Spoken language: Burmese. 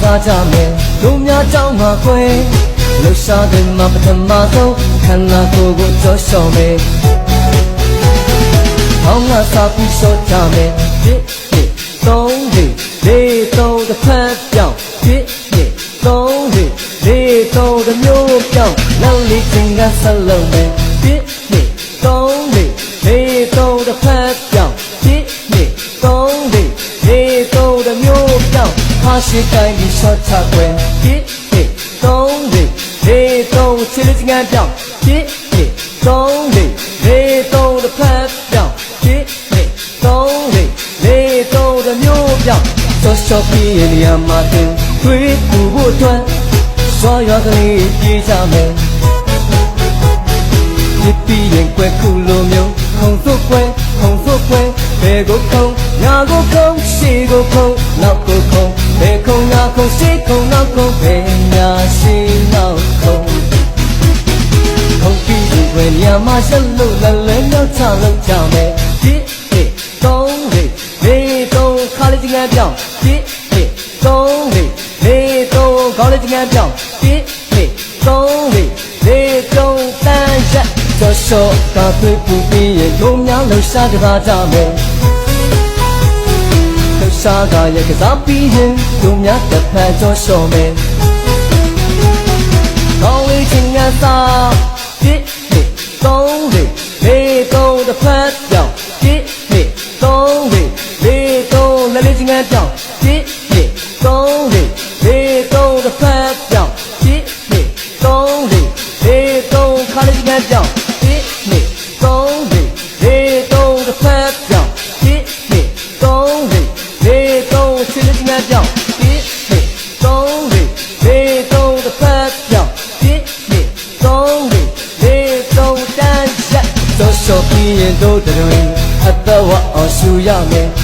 စားကြမယ်လူများကြောင်းမှာခွဲလှူရှာတဲ့မှာပထမဆုံးခန္ဓာကိုယ်ကိုကြောလျှော်မယ်ကောင်းကစားပြီးရှော့ကြမယ်တစ်နှစ်သုံးနှစ်လေးသုံးတစ်ဖက်ပြောင်းတစ်နှစ်သုံးနှစ်လေးသုံးတစ်မျိုးပြောင်းနောက်လေးချင်းကဆက်လုံးမယ်တစ်နှစ်သုံးနှစ်လေးသုံးတစ်ဖက်ပြောင်းတစ်နှစ်သုံးနှစ်လေးသုံးတစ်မျိုးပြောင်းဟာရှိတိုင်းပြီးရှော့ချခွဲတစ်နှစ်သုံးနှစ်လေးသုံးချစ်လေးချင်းကပြောင်းတစ်နှစ်သုံးနှစ်လေးသုံးတစ်ဖက်ပြောင်းတစ်နှစ်သုံးနှစ်လေးသုံးတစ်မျိုးပြောင်းစောစောပြီးရနေရာမှာတင်တွေးပူဖို့အတွက်စွာရွာကလေးပြေးကြမယ်ဒီပြီးရင်ကွယ်ခုလိုမျိုးခုံစုပ်ကွယ်ဘယ်ကိုခုံညာကိုခုံရှေ့ကိုခုံနောက်ကိုခုံဘယ်ခုံညာခုံရှေ့ခုံနောက်ခုံဘယ်ညာရှေ့နောက်ခုံခုံပြီးရင်ကွယ်ညမှာရက်လို့လည်းလဲမြောက်ချလို့ကြမယ်ဒီနှစ်သုံးနှစ်လေးသုံးခါလေးချင်းပြောင်းဒီနှစ်သုံးနှစ်လေးသုံးခေါင်းလေးချင်းပြောင်းဒီနှစ်သုံးနှစ်လေးသုံးတန်ရက်ကြောရှော့ကာသွေးပူပြီးရင်လုံးများလှရှာကြပါကြမယ်လှရှာကရဲ့ကစားပြီးရင်လုံးများတစ်ဖက်ကြောရှော့မယ်ကောင်းလေးချင်းကစားဒီနှစ်သုံးနှစ်လေးသုံးတစ်ဖက်ပြောင်းဒီနှစ်သုံးနှစ်လေးသုံးလက်လေးချင်းကပြောင်းဒီနှစ်သုံးနှစ်လေးသုံးတစ်ဖက်ပြောင်းဒီနှစ်သုံးနှစ်လေးသုံးခါလေးချင်းကပြောင်းဒီနှစ်သုံးနှစ်လေးသုံးတစ်ဖက်ပြောင်းဒီနှစ်သုံးနှစ်လေးသုံးချစ်လေးချင်းကပြောင်းဒီနှစ်သုံးနှစ်လေးသုံးတစ်ဖက်ပြောင်းဒီနှစ်သုံးနှစ်လေးသုံးတန်ရက်သောရှော့ပြီးရင်တို့တွင်အတဝအောင်ရှူရမယ်